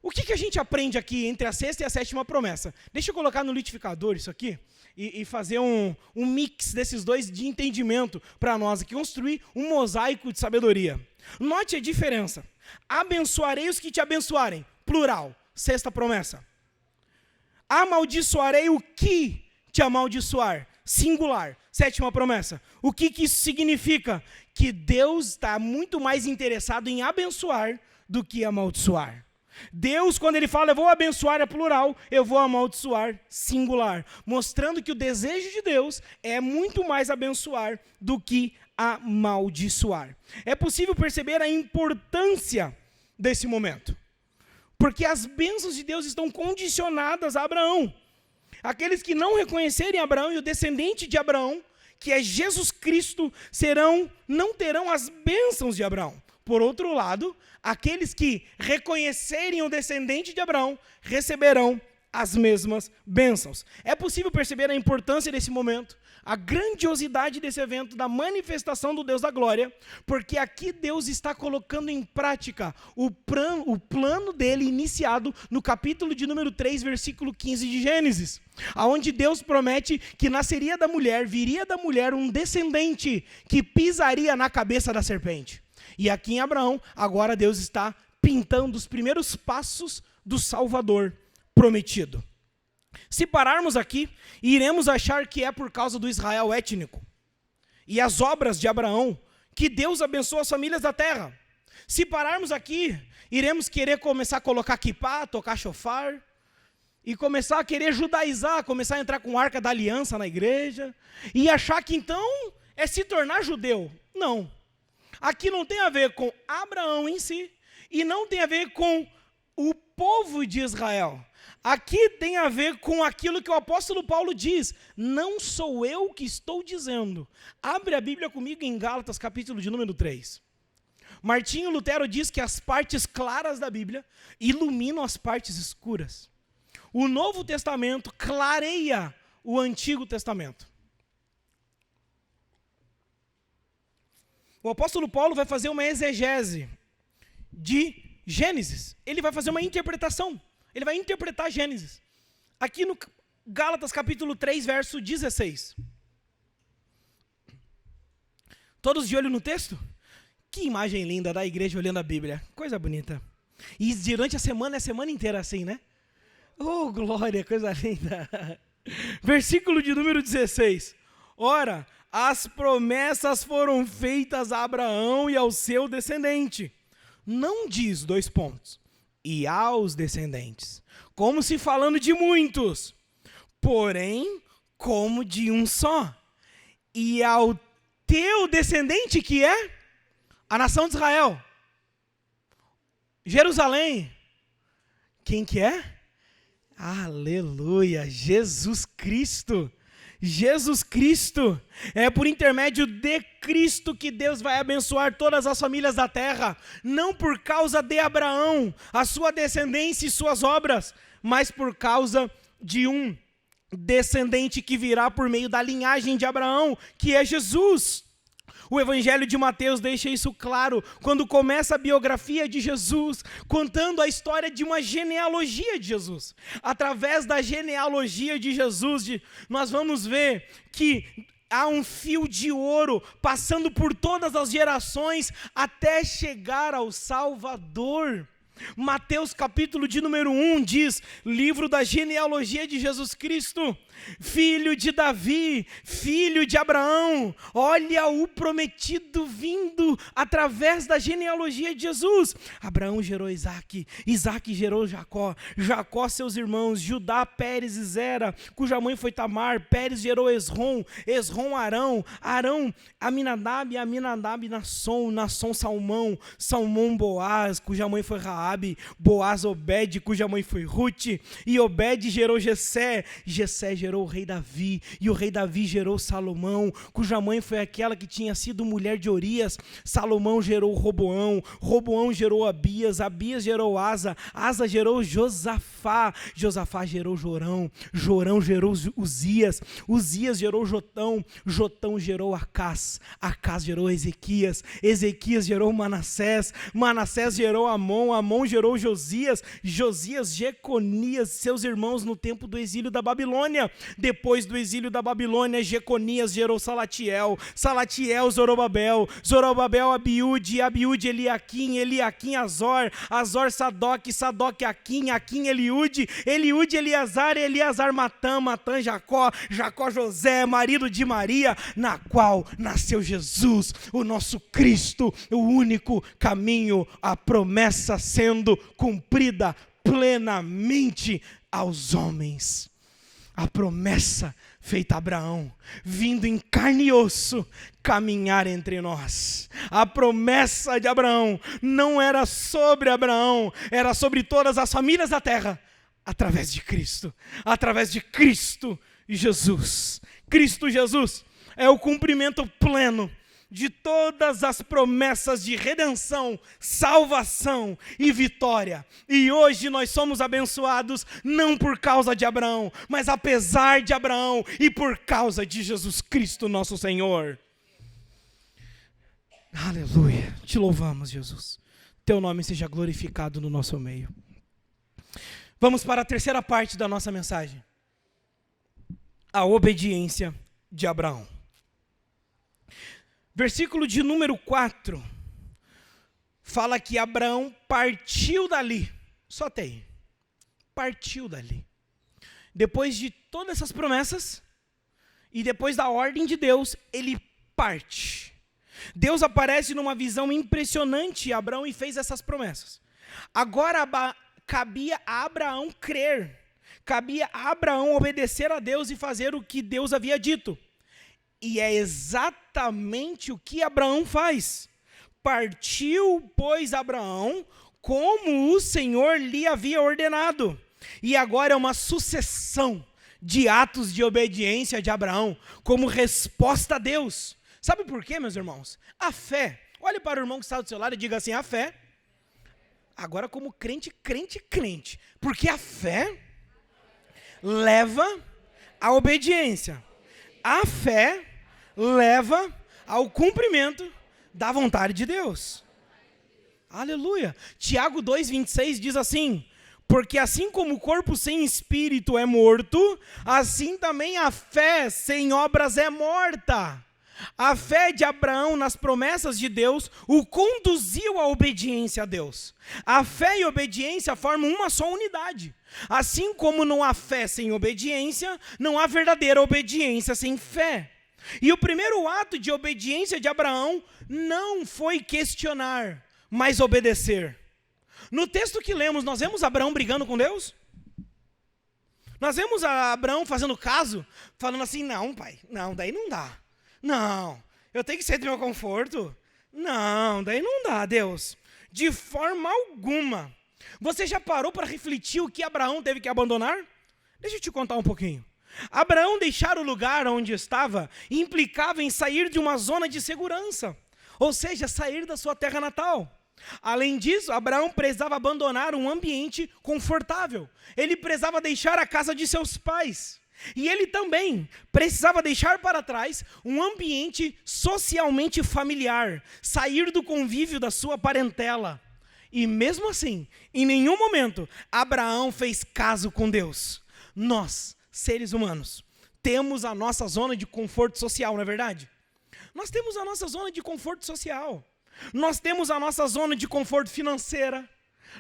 O que a gente aprende aqui entre a 6ª e a 7ª promessa? Deixa eu colocar no liquidificador isso aqui e fazer um mix desses dois de entendimento para nós aqui, construir um mosaico de sabedoria. Note a diferença. Abençoarei os que te abençoarem, plural, 6ª promessa. Amaldiçoarei o que te amaldiçoar, singular, 7ª promessa. O que isso significa? Que Deus está muito mais interessado em abençoar do que amaldiçoar. Deus, quando ele fala, eu vou abençoar, é plural, eu vou amaldiçoar, singular. Mostrando que o desejo de Deus é muito mais abençoar do que amaldiçoar. É possível perceber a importância desse momento. Porque as bênçãos de Deus estão condicionadas a Abraão. Aqueles que não reconhecerem Abraão e o descendente de Abraão, que é Jesus Cristo, não terão as bênçãos de Abraão. Por outro lado, aqueles que reconhecerem o descendente de Abraão, receberão as mesmas bênçãos. É possível perceber a importância desse momento, a grandiosidade desse evento, da manifestação do Deus da glória, porque aqui Deus está colocando em prática o plano dele iniciado no capítulo de número 3, versículo 15 de Gênesis, onde Deus promete que nasceria da mulher, viria da mulher um descendente que pisaria na cabeça da serpente. E aqui em Abraão, agora Deus está pintando os primeiros passos do Salvador prometido. Se pararmos aqui, iremos achar que é por causa do Israel étnico e as obras de Abraão que Deus abençoa as famílias da terra. Se pararmos aqui, iremos querer começar a colocar quipá, tocar shofar, e começar a querer judaizar, começar a entrar com a arca da aliança na igreja, e achar que então é se tornar judeu. Não. Aqui não tem a ver com Abraão em si, e não tem a ver com o povo de Israel. Aqui tem a ver com aquilo que o apóstolo Paulo diz, não sou eu que estou dizendo. Abre a Bíblia comigo em Gálatas, capítulo de número 3. Martinho Lutero diz que as partes claras da Bíblia iluminam as partes escuras. O Novo Testamento clareia o Antigo Testamento. O apóstolo Paulo vai fazer uma exegese de Gênesis. Ele vai fazer uma interpretação. Ele vai interpretar Gênesis. Aqui no Gálatas capítulo 3, verso 16. Todos de olho no texto? Que imagem linda da igreja olhando a Bíblia. Coisa bonita. E durante a semana inteira assim, né? Oh, glória, coisa linda. Versículo de número 16. Ora, as promessas foram feitas a Abraão e ao seu descendente. Não diz, e aos descendentes, como se falando de muitos, porém, como de um só. E ao teu descendente, que é a nação de Israel. Jerusalém, quem que é? Aleluia, Jesus Cristo. Jesus Cristo, é por intermédio de Cristo que Deus vai abençoar todas as famílias da terra, não por causa de Abraão, a sua descendência e suas obras, mas por causa de um descendente que virá por meio da linhagem de Abraão, que é Jesus. O Evangelho de Mateus deixa isso claro, quando começa a biografia de Jesus, contando a história de uma genealogia de Jesus. Através da genealogia de Jesus, nós vamos ver que há um fio de ouro passando por todas as gerações até chegar ao Salvador. Mateus capítulo de número 1 diz, livro da genealogia de Jesus Cristo, filho de Davi, filho de Abraão, olha o prometido vindo através da genealogia de Jesus. Abraão gerou Isaac, Isaac gerou Jacó, Jacó seus irmãos, Judá, Pérez e Zera, cuja mãe foi Tamar, Pérez gerou Esrom, Esrom Arão, Arão Aminadab, Aminadab Nasson, Nasson Salmão, Salmão Boaz, cuja mãe foi Raabe, Boaz Obed, cuja mãe foi Rute, e Obed gerou Jessé, Jessé gerou gerou o rei Davi, e o rei Davi gerou Salomão, cuja mãe foi aquela que tinha sido mulher de Urias. Salomão gerou Roboão, Roboão gerou Abias, Abias gerou Asa, Asa gerou Josafá, Josafá gerou Jorão, Jorão gerou Uzias, Uzias gerou Jotão, Jotão gerou Acás, Acás gerou Ezequias, Ezequias gerou Manassés, Manassés gerou Amon, Amon gerou Josias, Josias Jeconias, seus irmãos no tempo do exílio da Babilônia. Depois do exílio da Babilônia, Jeconias gerou Salatiel, Salatiel Zorobabel, Zorobabel Abiúde, Abiúde Eliaquim, Eliaquim Azor, Azor Sadoc, Sadoc Aquim, Aquim Eliúde, Eliúde Eleazar, Eleazar Matã, Matã Jacó, Jacó José, marido de Maria, na qual nasceu Jesus, o nosso Cristo, o único caminho, a promessa sendo cumprida plenamente aos homens. A promessa feita a Abraão, vindo em carne e osso, caminhar entre nós. A promessa de Abraão não era sobre Abraão, era sobre todas as famílias da terra, através de Cristo Jesus. Cristo Jesus é o cumprimento pleno de todas as promessas de redenção, salvação e vitória. E hoje nós somos abençoados não por causa de Abraão, mas apesar de Abraão e por causa de Jesus Cristo, nosso Senhor. Aleluia, te louvamos, Jesus. Teu nome seja glorificado no nosso meio. Vamos para a terceira parte da nossa mensagem. A obediência de Abraão. Versículo de número 4, fala que Abraão partiu dali, só até aí, partiu dali. Depois de todas essas promessas, e depois da ordem de Deus, ele parte. Deus aparece numa visão impressionante a Abraão e fez essas promessas. Agora cabia a Abraão crer, cabia a Abraão obedecer a Deus e fazer o que Deus havia dito. E é exatamente o que Abraão faz. Partiu, pois, Abraão, como o Senhor lhe havia ordenado. E agora é uma sucessão de atos de obediência de Abraão, como resposta a Deus. Sabe por quê, meus irmãos? A fé. Olhe para o irmão que está do seu lado e diga assim, a fé. Agora como crente. Porque a fé leva à obediência. A fé leva ao cumprimento da vontade de Deus. Aleluia. Tiago 2,26 diz assim, porque assim como o corpo sem espírito é morto, assim também a fé sem obras é morta. A fé de Abraão nas promessas de Deus o conduziu à obediência a Deus. A fé e obediência formam uma só unidade. Assim como não há fé sem obediência, não há verdadeira obediência sem fé. E o primeiro ato de obediência de Abraão não foi questionar, mas obedecer. No texto que lemos, nós vemos Abraão brigando com Deus? Nós vemos Abraão fazendo caso, falando assim, não pai, não, daí não dá. Não, eu tenho que sair do meu conforto. Não, daí não dá, Deus. De forma alguma. Você já parou para refletir o que Abraão teve que abandonar? Deixa eu te contar um pouquinho. Abraão deixar o lugar onde estava implicava em sair de uma zona de segurança, ou seja, sair da sua terra natal. Além disso, Abraão precisava abandonar um ambiente confortável. Ele precisava deixar a casa de seus pais. E ele também precisava deixar para trás um ambiente socialmente familiar, sair do convívio da sua parentela. E mesmo assim, em nenhum momento, Abraão fez caso com Deus. Nós, seres humanos, temos a nossa zona de conforto social, não é verdade? Nós temos a nossa zona de conforto social. Nós temos a nossa zona de conforto financeira.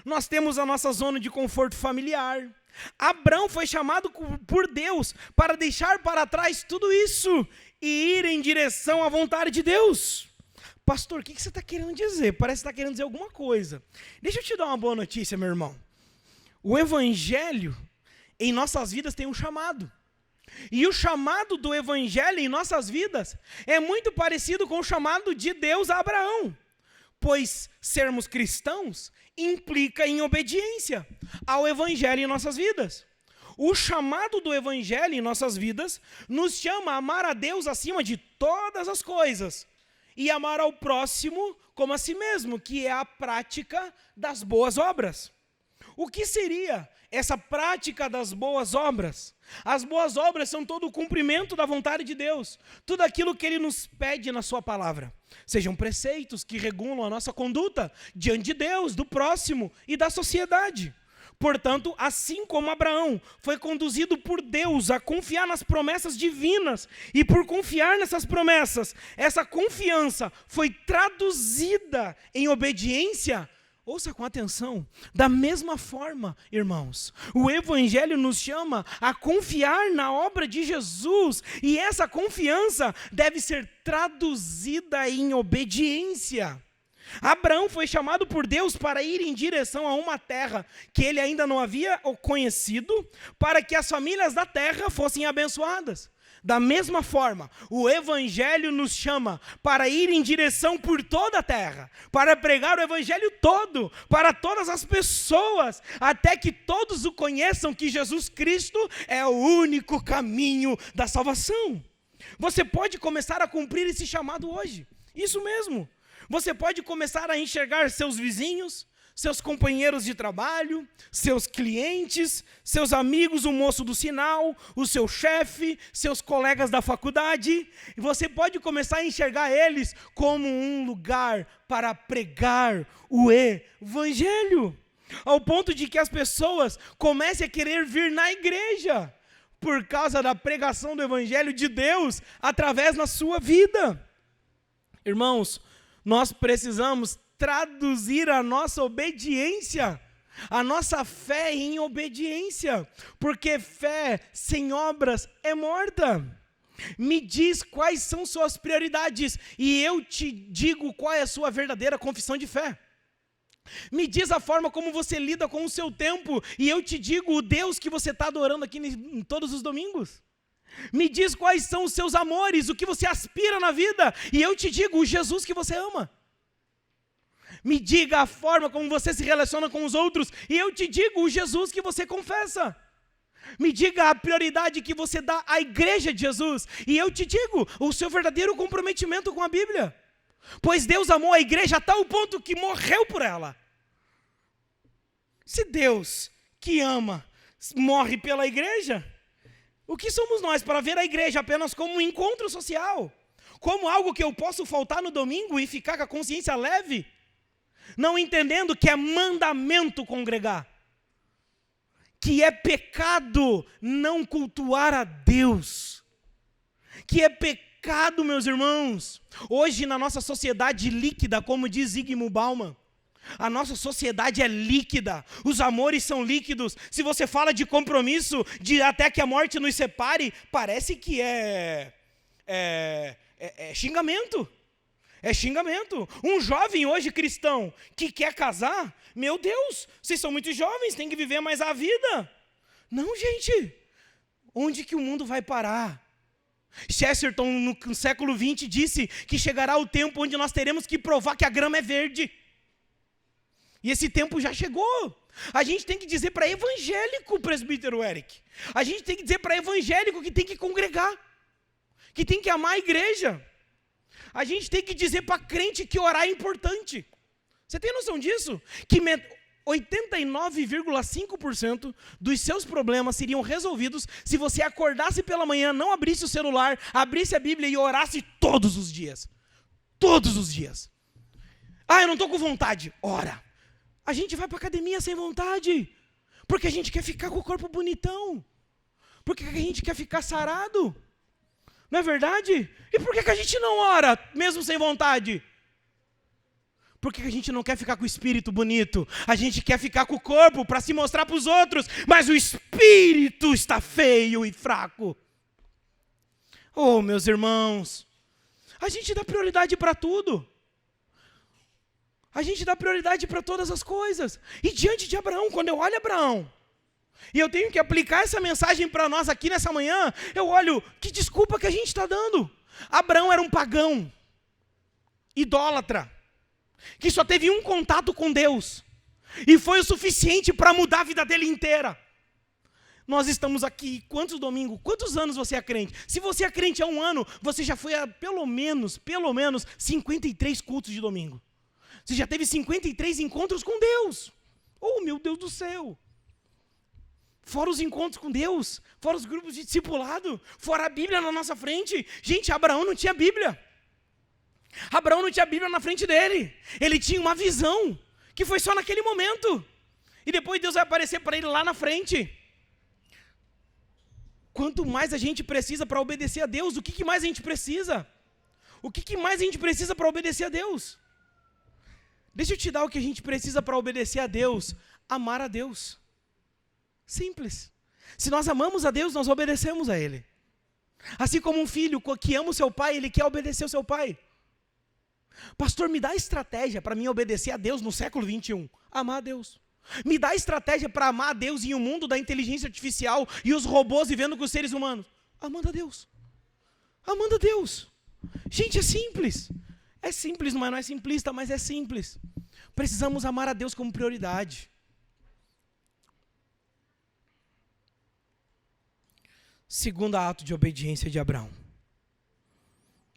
Nós temos a nossa zona de conforto familiar. Abraão foi chamado por Deus para deixar para trás tudo isso e ir em direção à vontade de Deus. Pastor, o que você está querendo dizer? Parece que está querendo dizer alguma coisa. Deixa eu te dar uma boa notícia, meu irmão. O evangelho em nossas vidas tem um chamado. E o chamado do evangelho em nossas vidas é muito parecido com o chamado de Deus a Abraão. Pois sermos cristãos implica em obediência ao evangelho em nossas vidas. O chamado do Evangelho em nossas vidas nos chama a amar a Deus acima de todas as coisas e amar ao próximo como a si mesmo, que é a prática das boas obras. O que seria essa prática das boas obras? As boas obras são todo o cumprimento da vontade de Deus, tudo aquilo que Ele nos pede na sua palavra. Sejam preceitos que regulam a nossa conduta diante de Deus, do próximo e da sociedade. Portanto, assim como Abraão foi conduzido por Deus a confiar nas promessas divinas, e por confiar nessas promessas, essa confiança foi traduzida em obediência. Ouça com atenção, da mesma forma, irmãos, o Evangelho nos chama a confiar na obra de Jesus, e essa confiança deve ser traduzida em obediência. Abraão foi chamado por Deus para ir em direção a uma terra que ele ainda não havia conhecido, para que as famílias da terra fossem abençoadas. Da mesma forma, o Evangelho nos chama para ir em direção por toda a terra, para pregar o Evangelho todo, para todas as pessoas, até que todos o conheçam que Jesus Cristo é o único caminho da salvação. Você pode começar a cumprir esse chamado hoje, isso mesmo. Você pode começar a enxergar seus vizinhos, seus companheiros de trabalho, seus clientes, seus amigos, o moço do sinal, o seu chefe, seus colegas da faculdade. E você pode começar a enxergar eles como um lugar para pregar o Evangelho, ao ponto de que as pessoas comecem a querer vir na igreja por causa da pregação do Evangelho de Deus através da sua vida. Irmãos, nós precisamos traduzir a nossa obediência, a nossa fé em obediência, porque fé sem obras é morta. Me diz quais são suas prioridades e eu te digo qual é a sua verdadeira confissão de fé. Me diz a forma como você lida com o seu tempo e eu te digo o Deus que você está adorando aqui em todos os domingos. Me diz quais são os seus amores, o que você aspira na vida, e eu te digo o Jesus que você ama. Me diga a forma como você se relaciona com os outros, e eu te digo o Jesus que você confessa. Me diga a prioridade que você dá à igreja de Jesus, e eu te digo o seu verdadeiro comprometimento com a Bíblia. Pois Deus amou a igreja a tal ponto que morreu por ela. Se Deus, que ama, morre pela igreja, o que somos nós para ver a igreja apenas como um encontro social? Como algo que eu posso faltar no domingo e ficar com a consciência leve? Não entendendo que é mandamento congregar. Que é pecado não cultuar a Deus. Que é pecado, meus irmãos. Hoje na nossa sociedade líquida, como diz Zygmunt Bauman, a nossa sociedade é líquida, os amores são líquidos. Se você fala de compromisso, de até que a morte nos separe, parece que é xingamento. É xingamento. Um jovem hoje cristão que quer casar, meu Deus, vocês são muito jovens, tem que viver mais a vida. Não, gente, onde que o mundo vai parar? Chesterton, no século XX, disse que chegará o tempo onde nós teremos que provar que a grama é verde. E esse tempo já chegou. A gente tem que dizer para evangélico, presbítero Eric. A gente tem que dizer para evangélico que tem que congregar, que tem que amar a igreja. A gente tem que dizer para crente que orar é importante. Você tem noção disso? Que 89,5% dos seus problemas seriam resolvidos se você acordasse pela manhã, não abrisse o celular, abrisse a Bíblia e orasse todos os dias. Todos os dias. Eu não estou com vontade. Ora. A gente vai para a academia sem vontade, porque a gente quer ficar com o corpo bonitão, porque a gente quer ficar sarado, não é verdade? E por que a gente não ora, mesmo sem vontade? Porque a gente não quer ficar com o espírito bonito, a gente quer ficar com o corpo para se mostrar para os outros, mas o espírito está feio e fraco. Oh, meus irmãos, a gente dá prioridade para tudo. A gente dá prioridade para todas as coisas. E diante de Abraão, quando eu olho Abraão, e eu tenho que aplicar essa mensagem para nós aqui nessa manhã, eu olho, que desculpa que a gente está dando. Abraão era um pagão, idólatra, que só teve um contato com Deus, e foi o suficiente para mudar a vida dele inteira. Nós estamos aqui, quantos domingos, quantos anos você é crente? Se você é crente há 1 ano, você já foi a pelo menos 53 cultos de domingo. Você já teve 53 encontros com Deus. Oh, meu Deus do céu. Fora os encontros com Deus, fora os grupos de discipulado, fora a Bíblia na nossa frente. Gente, Abraão não tinha Bíblia. Abraão não tinha Bíblia na frente dele. Ele tinha uma visão, que foi só naquele momento. E depois Deus vai aparecer para ele lá na frente. Quanto mais a gente precisa para obedecer a Deus, o que mais a gente precisa? O que mais a gente precisa para obedecer a Deus? Deixa eu te dar o que a gente precisa para obedecer a Deus. Amar a Deus. Simples. Se nós amamos a Deus, nós obedecemos a Ele. Assim como um filho que ama o seu pai, ele quer obedecer ao seu pai. Pastor, me dá estratégia para mim obedecer a Deus no século 21. Amar a Deus. Me dá estratégia para amar a Deus em um mundo da inteligência artificial e os robôs vivendo com os seres humanos. Amando a Deus. Amando a Deus. Gente, é simples. É simples, não é simplista, mas é simples. Precisamos amar a Deus como prioridade. Segundo ato de obediência de Abraão.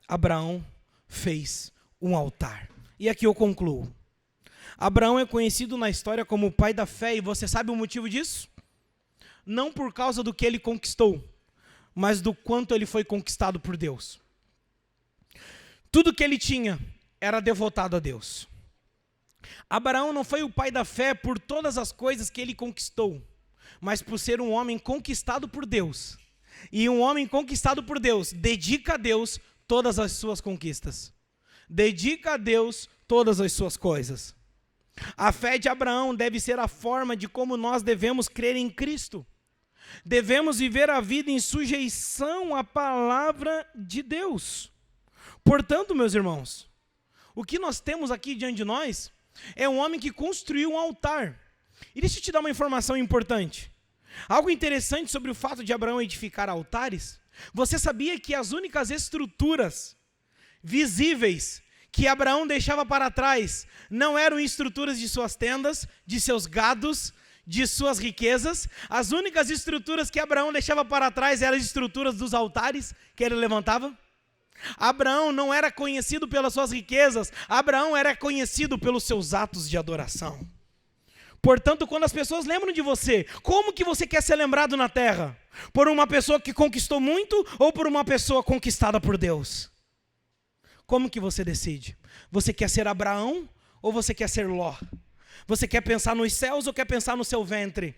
Abraão fez um altar. E aqui eu concluo. Abraão é conhecido na história como o pai da fé, e você sabe o motivo disso? Não por causa do que ele conquistou, mas do quanto ele foi conquistado por Deus. Tudo que ele tinha era devotado a Deus. Abraão não foi o pai da fé por todas as coisas que ele conquistou, mas por ser um homem conquistado por Deus. E um homem conquistado por Deus dedica a Deus todas as suas conquistas. Dedica a Deus todas as suas coisas. A fé de Abraão deve ser a forma de como nós devemos crer em Cristo. Devemos viver a vida em sujeição à palavra de Deus. Portanto, meus irmãos, o que nós temos aqui diante de nós é um homem que construiu um altar. E deixa eu te dar uma informação importante. Algo interessante sobre o fato de Abraão edificar altares. Você sabia que as únicas estruturas visíveis que Abraão deixava para trás não eram estruturas de suas tendas, de seus gados, de suas riquezas? As únicas estruturas que Abraão deixava para trás eram as estruturas dos altares que ele levantava? Abraão não era conhecido pelas suas riquezas, Abraão era conhecido pelos seus atos de adoração. Portanto, quando as pessoas lembram de você, como que você quer ser lembrado na terra? Por uma pessoa que conquistou muito ou por uma pessoa conquistada por Deus? Como que você decide? Você quer ser Abraão ou você quer ser Ló? Você quer pensar nos céus ou quer pensar no seu ventre?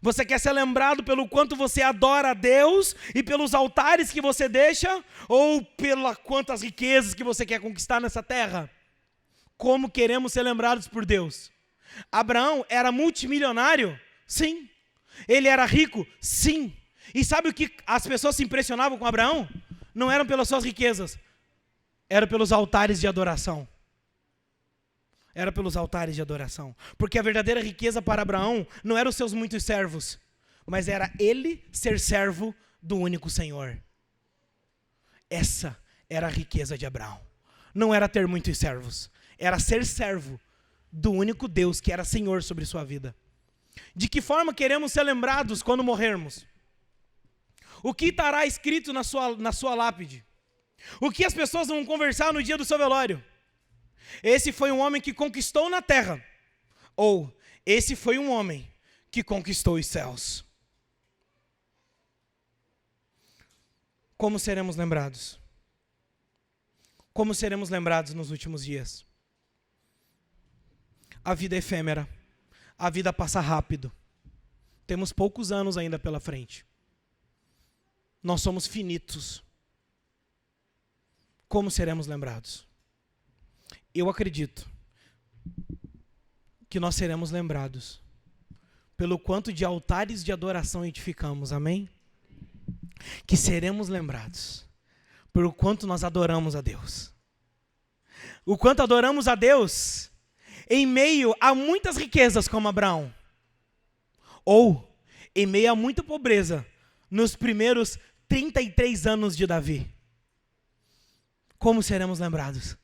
Você quer ser lembrado pelo quanto você adora a Deus e pelos altares que você deixa, ou pelas quantas riquezas que você quer conquistar nessa terra? Como queremos ser lembrados por Deus? Abraão era multimilionário? Sim. Ele era rico? Sim. E sabe o que as pessoas se impressionavam com Abraão? Não eram pelas suas riquezas, era pelos altares de adoração. Era pelos altares de adoração. Porque a verdadeira riqueza para Abraão não eram os seus muitos servos, mas era ele ser servo do único Senhor. Essa era a riqueza de Abraão. Não era ter muitos servos, era ser servo do único Deus que era Senhor sobre sua vida. De que forma queremos ser lembrados quando morrermos? O que estará escrito na sua lápide? O que as pessoas vão conversar no dia do seu velório? Esse foi um homem que conquistou na terra. Ou, esse foi um homem que conquistou os céus. Como seremos lembrados? Como seremos lembrados nos últimos dias? A vida é efêmera. A vida passa rápido. Temos poucos anos ainda pela frente. Nós somos finitos. Como seremos lembrados? Eu acredito que nós seremos lembrados pelo quanto de altares de adoração edificamos, amém? Que seremos lembrados pelo quanto nós adoramos a Deus. O quanto adoramos a Deus em meio a muitas riquezas como Abraão, ou em meio a muita pobreza nos primeiros 33 anos de Davi. Como seremos lembrados?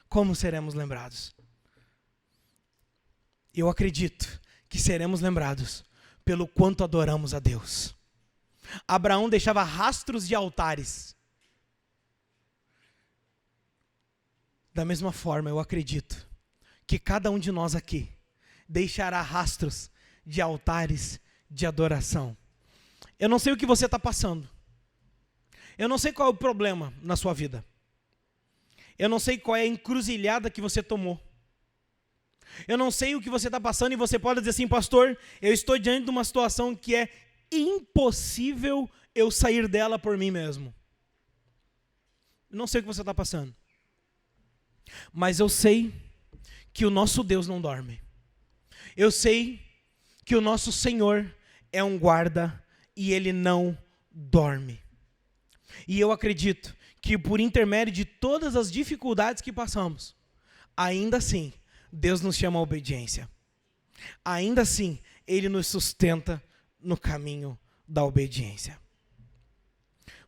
Como seremos lembrados? Eu acredito que seremos lembrados pelo quanto adoramos a Deus. Abraão deixava rastros de altares. Da mesma forma, eu acredito que cada um de nós aqui deixará rastros de altares de adoração. Eu não sei o que você está passando. Eu não sei qual é o problema na sua vida. Eu não sei qual é a encruzilhada que você tomou. Eu não sei o que você está passando e você pode dizer assim, pastor, eu estou diante de uma situação que é impossível eu sair dela por mim mesmo. Eu não sei o que você está passando. Mas eu sei que o nosso Deus não dorme. Eu sei que o nosso Senhor é um guarda e Ele não dorme. E eu acredito que por intermédio de todas as dificuldades que passamos, ainda assim, Deus nos chama à obediência. Ainda assim, Ele nos sustenta no caminho da obediência.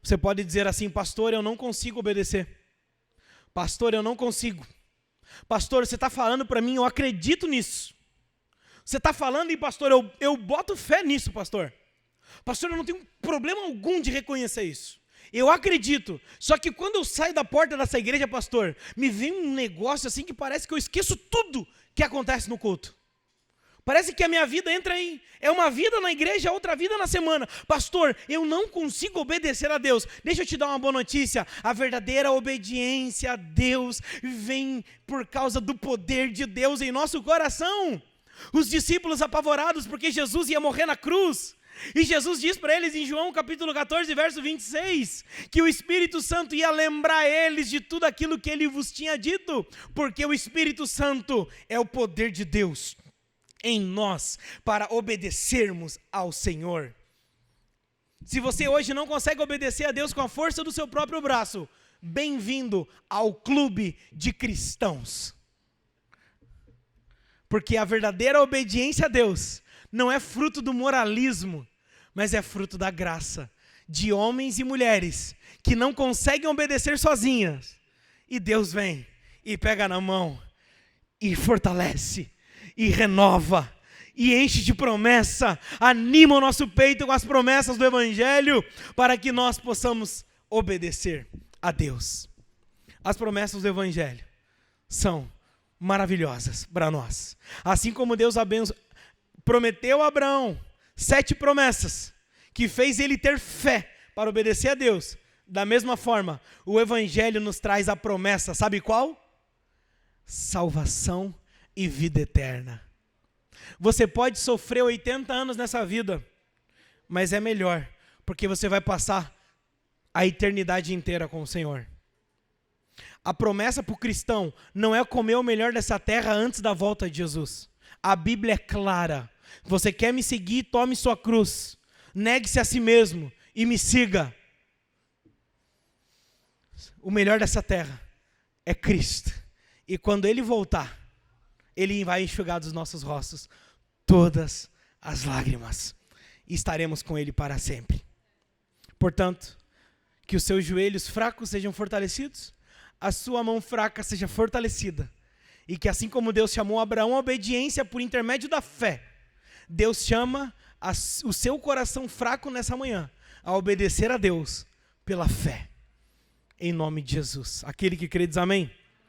Você pode dizer assim, pastor, eu não consigo obedecer. Pastor, eu não consigo. Pastor, você está falando para mim, eu acredito nisso. Você está falando e pastor, eu boto fé nisso, pastor. Pastor, eu não tenho problema algum de reconhecer isso. Eu acredito, só que quando eu saio da porta dessa igreja, pastor, me vem um negócio assim que parece que eu esqueço tudo que acontece no culto. Parece que a minha vida entra em, é uma vida na igreja, outra vida na semana. Pastor, eu não consigo obedecer a Deus. Deixa eu te dar uma boa notícia. A verdadeira obediência a Deus vem por causa do poder de Deus em nosso coração. Os discípulos apavorados porque Jesus ia morrer na cruz. E Jesus diz para eles em João capítulo 14, verso 26, que o Espírito Santo ia lembrar eles de tudo aquilo que ele vos tinha dito, porque o Espírito Santo é o poder de Deus em nós para obedecermos ao Senhor. Se você hoje não consegue obedecer a Deus com a força do seu próprio braço, bem-vindo ao clube de cristãos. Porque a verdadeira obediência a Deus não é fruto do moralismo, mas é fruto da graça de homens e mulheres que não conseguem obedecer sozinhas. E Deus vem e pega na mão e fortalece e renova e enche de promessa, anima o nosso peito com as promessas do Evangelho para que nós possamos obedecer a Deus. As promessas do Evangelho são maravilhosas para nós. Assim como Deus prometeu a Abraão 7 promessas que fez ele ter fé para obedecer a Deus, da mesma forma, o Evangelho nos traz a promessa, sabe qual? Salvação e vida eterna. Você pode sofrer 80 anos nessa vida, mas é melhor, porque você vai passar a eternidade inteira com o Senhor. A promessa para o cristão não é comer o melhor dessa terra antes da volta de Jesus. A Bíblia é clara. Você quer me seguir, tome sua cruz, negue-se a si mesmo e me siga. O melhor dessa terra é Cristo. E quando Ele voltar, Ele vai enxugar dos nossos rostos todas as lágrimas. E estaremos com Ele para sempre. Portanto, que os seus joelhos fracos sejam fortalecidos, a sua mão fraca seja fortalecida. E que assim como Deus chamou Abraão à obediência por intermédio da fé, Deus chama o seu coração fraco nessa manhã a obedecer a Deus pela fé. Em nome de Jesus. Aquele que crê diz amém.